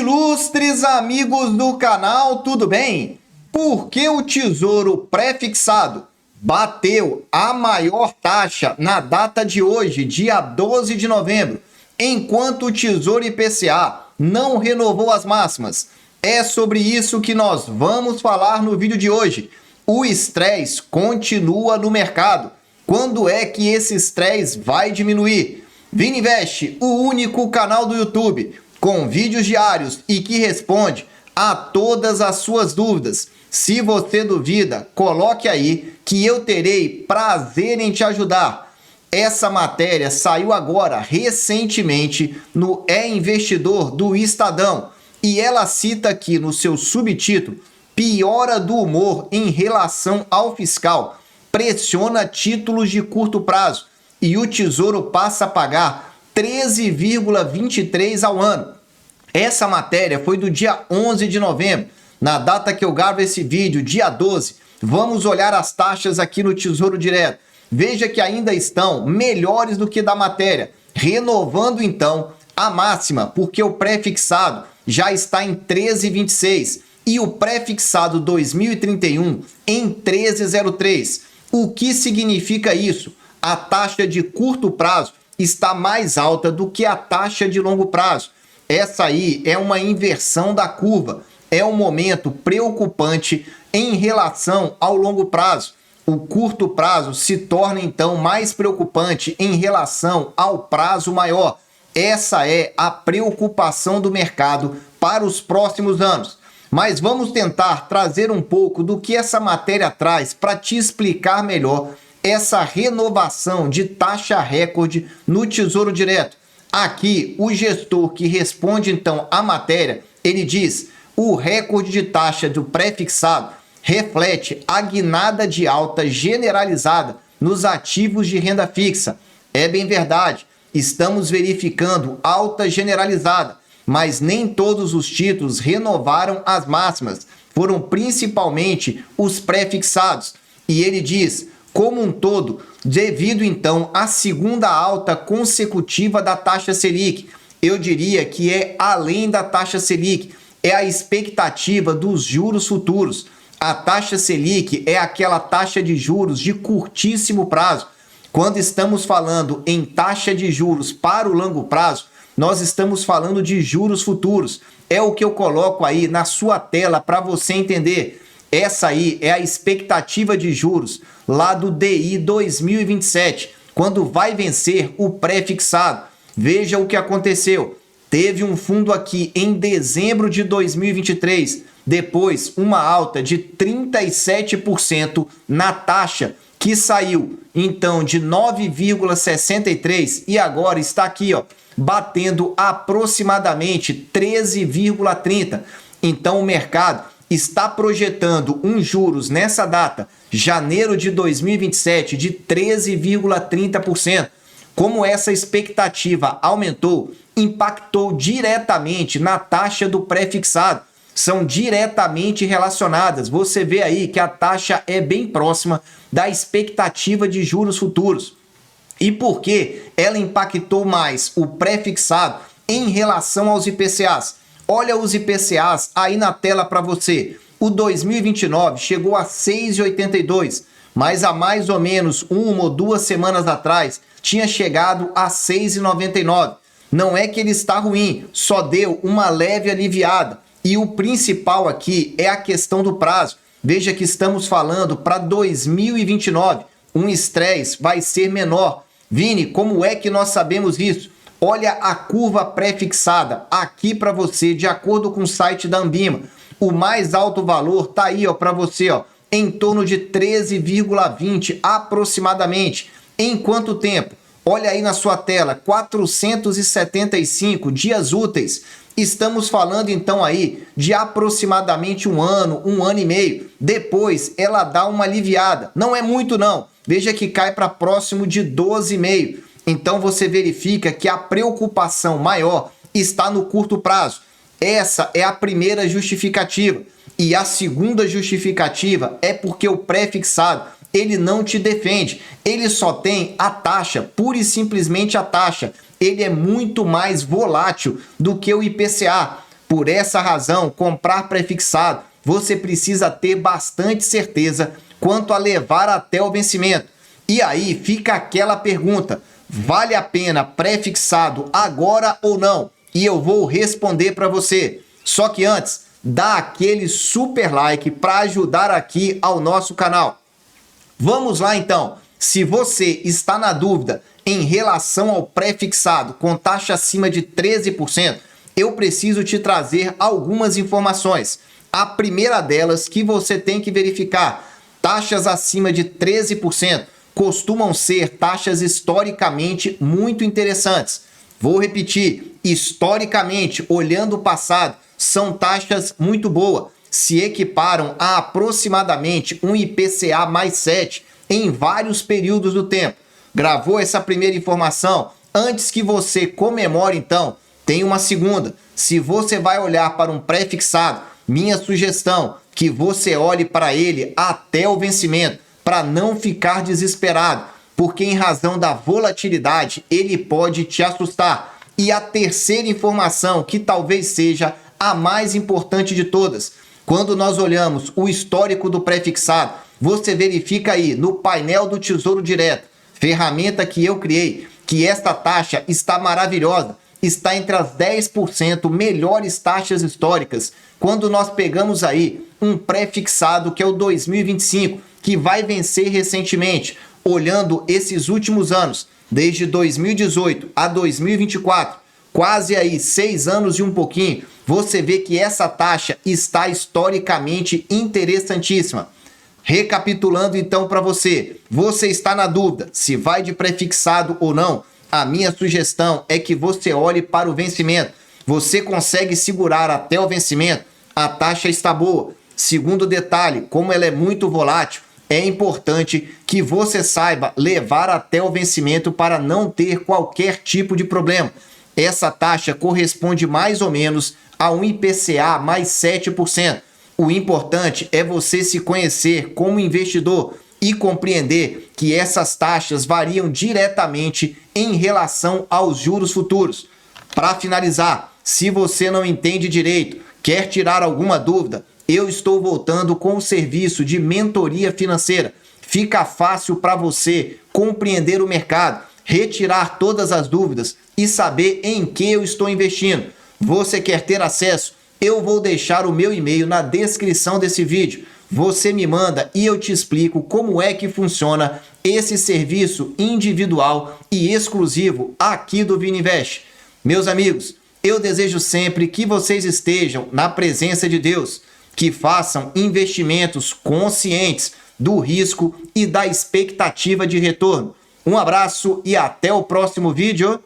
Ilustres amigos do canal, tudo bem? Por que o Tesouro pré-fixado bateu a maior taxa na data de hoje, dia 12 de novembro, enquanto o Tesouro IPCA não renovou as máximas? É sobre isso que nós vamos falar no vídeo de hoje. O estresse continua no mercado. Quando é que esse estresse vai diminuir? Vini Invest, o único canal do YouTube com vídeos diários e que responde a todas as suas dúvidas. Se você duvida, coloque aí que eu terei prazer em te ajudar. Essa matéria saiu agora, recentemente, no É Investidor do Estadão. E ela cita aqui no seu subtítulo: piora do humor em relação ao fiscal, pressiona títulos de curto prazo e o Tesouro passa a pagar 13,23 ao ano. Essa matéria foi do dia 11 de novembro. Na data que eu gravo esse vídeo, dia 12, vamos olhar as taxas aqui no Tesouro Direto. Veja que ainda estão melhores do que da matéria, renovando então a máxima, porque o pré-fixado já está em 13,26 e o pré-fixado 2031 em 13,03. O que significa isso? A taxa de curto prazo está mais alta do que a taxa de longo prazo. Essa aí é uma inversão da curva. É um momento preocupante em relação ao longo prazo. O curto prazo se torna então mais preocupante em relação ao prazo maior. Essa é a preocupação do mercado para os próximos anos. Mas vamos tentar trazer um pouco do que essa matéria traz para te explicar melhor essa renovação de taxa recorde no Tesouro Direto. Aqui, o gestor que responde então à matéria, ele diz: o recorde de taxa do pré-fixado reflete a guinada de alta generalizada nos ativos de renda fixa. É bem verdade, estamos verificando alta generalizada, mas nem todos os títulos renovaram as máximas, foram principalmente os pré-fixados. E ele diz: como um todo, devido então à segunda alta consecutiva da taxa Selic, eu diria que é além da taxa Selic, é a expectativa dos juros futuros. A taxa Selic é aquela taxa de juros de curtíssimo prazo. Quando estamos falando em taxa de juros para o longo prazo, nós estamos falando de juros futuros. É o que eu coloco aí na sua tela para você entender. Essa aí é a expectativa de juros lá do DI 2027, quando vai vencer o pré-fixado. Veja o que aconteceu. Teve um fundo aqui em dezembro de 2023, depois uma alta de 37% na taxa, que saiu então de 9,63 e agora está aqui, ó, batendo aproximadamente 13,30. Então o mercado está projetando juros nessa data, janeiro de 2027, de 13,30%. Como essa expectativa aumentou, impactou diretamente na taxa do pré-fixado. São diretamente relacionadas. Você vê aí que a taxa é bem próxima da expectativa de juros futuros. E por que ela impactou mais o pré-fixado em relação aos IPCAs? Olha os IPCAs aí na tela para você. O 2029 chegou a 6,82, mas há mais ou menos 1 ou 2 semanas atrás tinha chegado a 6,99. Não é que ele está ruim, só deu uma leve aliviada. E o principal aqui é a questão do prazo. Veja que estamos falando para 2029. Um estresse vai ser menor. Vini, como é que nós sabemos isso? Olha a curva pré-fixada aqui para você, de acordo com o site da Ambima. O mais alto valor tá aí, ó, para você, ó, em torno de 13,20 aproximadamente. Em quanto tempo? Olha aí na sua tela, 475 dias úteis. Estamos falando então aí de aproximadamente um ano e meio. Depois ela dá uma aliviada. Não é muito não. Veja que cai para próximo de 12,5. Então você verifica que a preocupação maior está no curto prazo. Essa é a primeira justificativa. E a segunda justificativa é porque o pré-fixado, ele não te defende. Ele só tem a taxa, pura e simplesmente a taxa. Ele é muito mais volátil do que o IPCA. Por essa razão, comprar prefixado, você precisa ter bastante certeza quanto a levar até o vencimento. E aí fica aquela pergunta, vale a pena prefixado agora ou não? E eu vou responder para você. Só que antes, dá aquele super like para ajudar aqui ao nosso canal. Vamos lá então. Se você está na dúvida em relação ao prefixado com taxa acima de 13%, eu preciso te trazer algumas informações. A primeira delas que você tem que verificar, taxas acima de 13% costumam ser taxas historicamente muito interessantes. Vou repetir, historicamente, olhando o passado, são taxas muito boas, se equiparam a aproximadamente um IPCA mais 7 em vários períodos do tempo. Gravou essa primeira informação? Antes que você comemore, então, tem uma segunda. Se você vai olhar para um prefixado, minha sugestão, que você olhe para ele até o vencimento, para não ficar desesperado, porque em razão da volatilidade, ele pode te assustar. E a terceira informação, que talvez seja a mais importante de todas, quando nós olhamos o histórico do prefixado, você verifica aí no painel do Tesouro Direto, ferramenta que eu criei, que esta taxa está maravilhosa, está entre as 10% melhores taxas históricas. Quando nós pegamos aí um prefixado que é o 2025, que vai vencer recentemente, olhando esses últimos anos, desde 2018 a 2024, quase aí 6 anos e um pouquinho, você vê que essa taxa está historicamente interessantíssima. Recapitulando então para você, você está na dúvida se vai de prefixado ou não? A minha sugestão é que você olhe para o vencimento. Você consegue segurar até o vencimento? A taxa está boa. Segundo detalhe, como ela é muito volátil, é importante que você saiba levar até o vencimento para não ter qualquer tipo de problema. Essa taxa corresponde mais ou menos a um IPCA mais 7%. O importante é você se conhecer como investidor e compreender que essas taxas variam diretamente em relação aos juros futuros. Para finalizar, se você não entende direito, quer tirar alguma dúvida, eu estou voltando com o serviço de mentoria financeira. Fica fácil para você compreender o mercado, retirar todas as dúvidas e saber em que eu estou investindo. Você quer ter acesso? Eu vou deixar o meu e-mail na descrição desse vídeo. Você me manda e eu te explico como é que funciona esse serviço individual e exclusivo aqui do Vininvest. Meus amigos, eu desejo sempre que vocês estejam na presença de Deus, que façam investimentos conscientes do risco e da expectativa de retorno. Um abraço e até o próximo vídeo.